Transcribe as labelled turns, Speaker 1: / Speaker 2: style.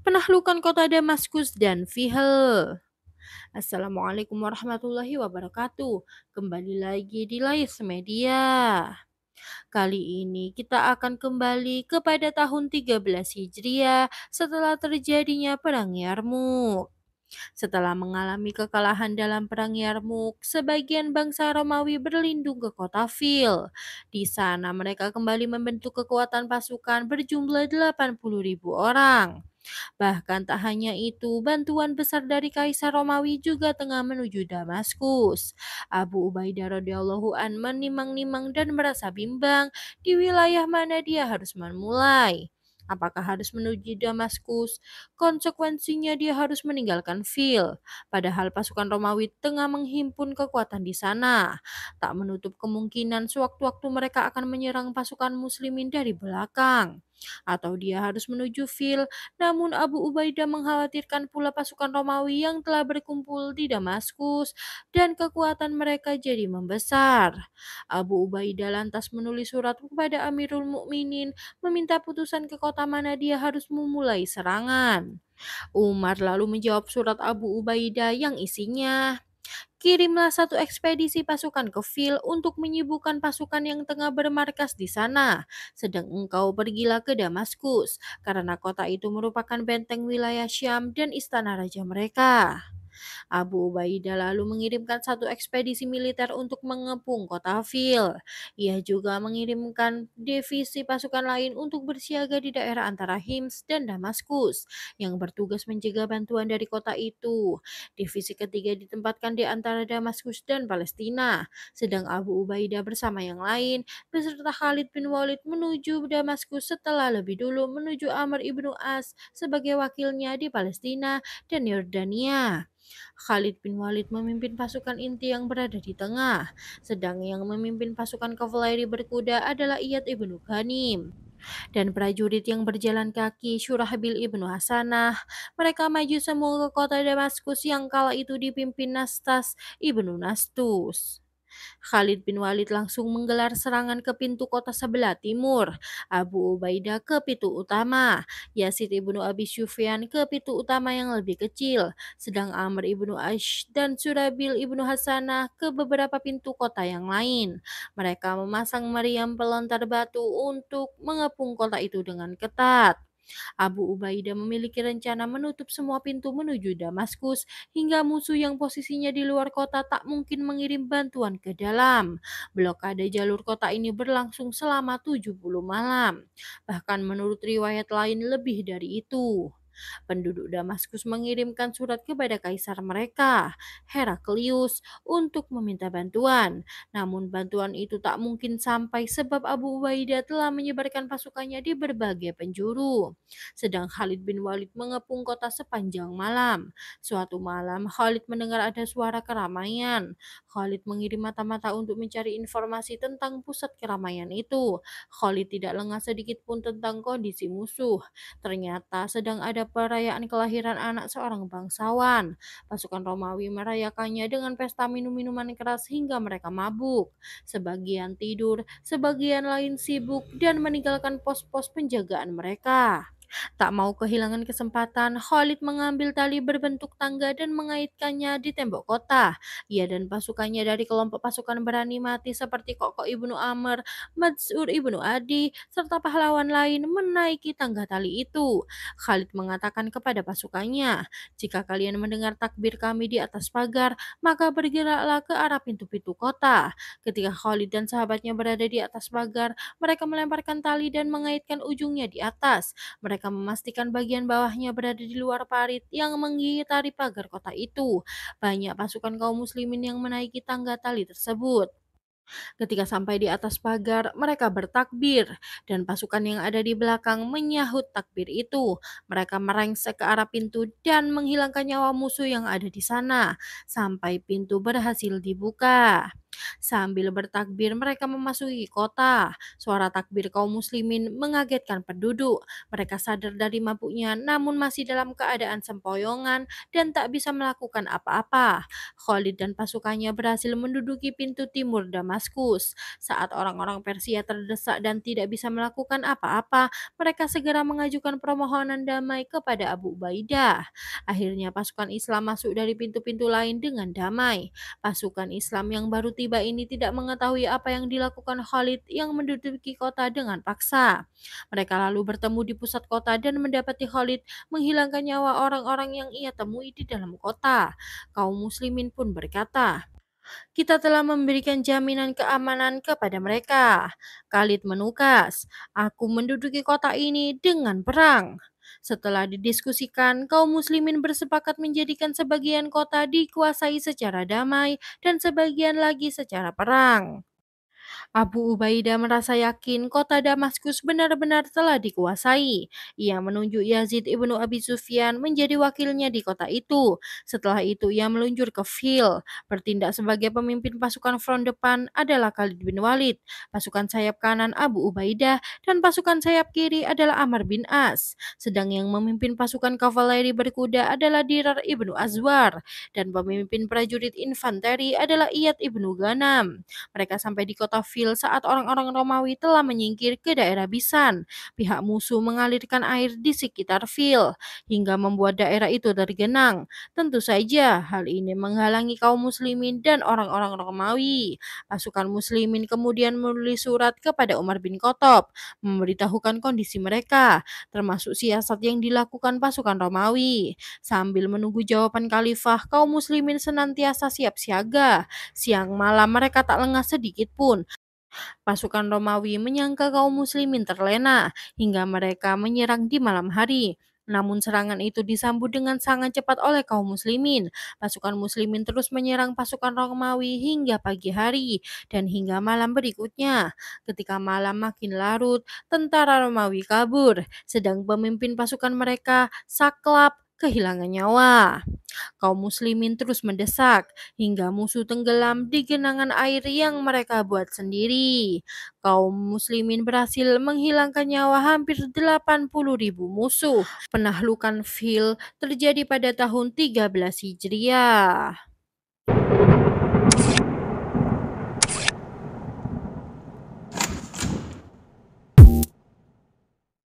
Speaker 1: penaklukan kota Damaskus dan Fihl. Assalamualaikum warahmatullahi wabarakatuh. Kembali lagi di Lais Media. Kali ini kita akan kembali kepada tahun 13 Hijriah setelah terjadinya Perang Yarmouk. Setelah mengalami kekalahan dalam Perang Yarmouk, sebagian bangsa Romawi berlindung ke kota Fil. Di sana mereka kembali membentuk kekuatan pasukan berjumlah 80.000 orang. Bahkan tak hanya itu, bantuan besar dari Kaisar Romawi juga tengah menuju Damaskus. Abu Ubaidah radhiyallahu an menimang-nimang dan merasa bimbang di wilayah mana dia harus memulai. Apakah harus menuju Damaskus? Konsekuensinya dia harus meninggalkan Fil. Padahal pasukan Romawi tengah menghimpun kekuatan di sana. Tak menutup kemungkinan sewaktu-waktu mereka akan menyerang pasukan muslimin dari belakang. Atau dia harus menuju Fil, namun Abu Ubaidah mengkhawatirkan pula pasukan Romawi yang telah berkumpul di Damaskus dan kekuatan mereka jadi membesar. Abu Ubaidah lantas menulis surat kepada Amirul Mukminin meminta putusan ke kota mana dia harus memulai serangan. Umar lalu menjawab surat Abu Ubaidah yang isinya, kirimlah satu ekspedisi pasukan ke Fil untuk menyibukkan pasukan yang tengah bermarkas di sana. Sedang engkau pergilah ke Damaskus, karena kota itu merupakan benteng wilayah Syam dan istana raja mereka. Abu Ubaidah lalu mengirimkan satu ekspedisi militer untuk mengepung kota Fil. Ia juga mengirimkan divisi pasukan lain untuk bersiaga di daerah antara Hims dan Damaskus yang bertugas menjaga bantuan dari kota itu. Divisi ketiga ditempatkan di antara Damaskus dan Palestina, sedang Abu Ubaidah bersama yang lain beserta Khalid bin Walid menuju Damaskus setelah lebih dulu menuju Amr ibnu As sebagai wakilnya di Palestina dan Yordania. Khalid bin Walid memimpin pasukan inti yang berada di tengah, sedang yang memimpin pasukan kavaleri berkuda adalah Iyad ibnu Ghanim. Dan prajurit yang berjalan kaki Syurahbil ibnu Hasanah, mereka maju semua ke kota Damaskus yang kala itu dipimpin Nastas ibnu Nastus. Khalid bin Walid langsung menggelar serangan ke pintu kota sebelah timur, Abu Ubaidah ke pintu utama, Yazid ibnu Abi Sufyan ke pintu utama yang lebih kecil, sedang Amr ibnu Aish dan Surabil ibnu Hasanah ke beberapa pintu kota yang lain. Mereka memasang meriam pelontar batu untuk mengepung kota itu dengan ketat. Abu Ubaidah memiliki rencana menutup semua pintu menuju Damaskus hingga musuh yang posisinya di luar kota tak mungkin mengirim bantuan ke dalam. Blokade jalur kota ini berlangsung selama 70 malam. Bahkan menurut riwayat lain lebih dari itu. Penduduk Damaskus mengirimkan surat kepada kaisar mereka, Heraklius, untuk meminta bantuan. Namun bantuan itu tak mungkin sampai sebab Abu Ubaidah telah menyebarkan pasukannya di berbagai penjuru. Sedang Khalid bin Walid mengepung kota sepanjang malam. Suatu malam Khalid mendengar ada suara keramaian. Khalid mengirim mata-mata untuk mencari informasi tentang pusat keramaian itu. Khalid tidak lengah sedikit pun tentang kondisi musuh. Ternyata sedang ada perayaan kelahiran anak seorang bangsawan. Pasukan Romawi merayakannya dengan pesta minum-minuman keras hingga mereka mabuk. Sebagian tidur, sebagian lain sibuk dan meninggalkan pos-pos penjagaan mereka. Tak mau kehilangan kesempatan, Khalid mengambil tali berbentuk tangga dan mengaitkannya di tembok kota. Ia dan pasukannya dari kelompok pasukan berani mati seperti Koko ibnu Amr, Mansur ibnu Adi, serta pahlawan lain menaiki tangga tali itu. Khalid mengatakan kepada pasukannya, jika kalian mendengar takbir kami di atas pagar, maka bergeraklah ke arah pintu-pintu kota. Ketika Khalid dan sahabatnya berada di atas pagar, mereka melemparkan tali dan mengaitkan ujungnya di atas. Mereka memastikan bagian bawahnya berada di luar parit yang mengitari pagar kota itu. Banyak pasukan kaum muslimin yang menaiki tangga tali tersebut. Ketika sampai di atas pagar, mereka bertakbir dan pasukan yang ada di belakang menyahut takbir itu. Mereka merengsek ke arah pintu dan menghilangkan nyawa musuh yang ada di sana sampai pintu berhasil dibuka. Sambil bertakbir, mereka memasuki kota. Suara takbir kaum muslimin mengagetkan penduduk. Mereka sadar dari mabuknya, namun masih dalam keadaan sempoyongan dan tak bisa melakukan apa-apa. Khalid dan pasukannya berhasil menduduki pintu timur Damaskus. Saat orang-orang Persia terdesak dan tidak bisa melakukan apa-apa, mereka segera mengajukan permohonan damai kepada Abu Ubaidah. Akhirnya pasukan Islam masuk dari pintu-pintu lain dengan damai. Pasukan Islam yang baru tiba ini tidak mengetahui apa yang dilakukan Khalid yang menduduki kota dengan paksa. Mereka lalu bertemu di pusat kota dan mendapati Khalid menghilangkan nyawa orang-orang yang ia temui di dalam kota. Kaum muslimin pun berkata, "Kita telah memberikan jaminan keamanan kepada mereka." Khalid menukas, "Aku menduduki kota ini dengan perang." Setelah didiskusikan, kaum muslimin bersepakat menjadikan sebagian kota dikuasai secara damai dan sebagian lagi secara perang. Abu Ubaidah merasa yakin kota Damaskus benar-benar telah dikuasai. Ia menunjuk Yazid ibnu Abi Sufyan menjadi wakilnya di kota itu. Setelah itu ia meluncur ke Fil. Bertindak sebagai pemimpin pasukan front depan adalah Khalid bin Walid, pasukan sayap kanan Abu Ubaidah, dan pasukan sayap kiri adalah Amr bin As. Sedang yang memimpin pasukan kavaleri berkuda adalah Dirar ibnu Azwar, dan pemimpin prajurit infanteri adalah Iyad ibnu Ghanam. Mereka sampai di kota Fil saat orang-orang Romawi telah menyingkir ke daerah Bisan. Pihak musuh mengalirkan air di sekitar Fil hingga membuat daerah itu tergenang. Tentu saja hal ini menghalangi kaum muslimin dan orang-orang Romawi. Pasukan muslimin kemudian menulis surat kepada Umar bin Khattab memberitahukan kondisi mereka, termasuk siasat yang dilakukan pasukan Romawi. Sambil menunggu jawaban khalifah, kaum muslimin senantiasa siap siaga. Siang malam mereka tak lengah sedikit pun. Pasukan Romawi menyangka kaum muslimin terlena hingga mereka menyerang di malam hari. Namun serangan itu disambut dengan sangat cepat oleh kaum muslimin. Pasukan muslimin terus menyerang pasukan Romawi hingga pagi hari dan hingga malam berikutnya. Ketika malam makin larut, tentara Romawi kabur, sedang pemimpin pasukan mereka, Saklap, kehilangan nyawa. Kaum muslimin terus mendesak hingga musuh tenggelam di genangan air yang mereka buat sendiri. Kaum muslimin berhasil menghilangkan nyawa hampir 80.000 musuh. Penaklukan Fil terjadi pada tahun 13 Hijriah.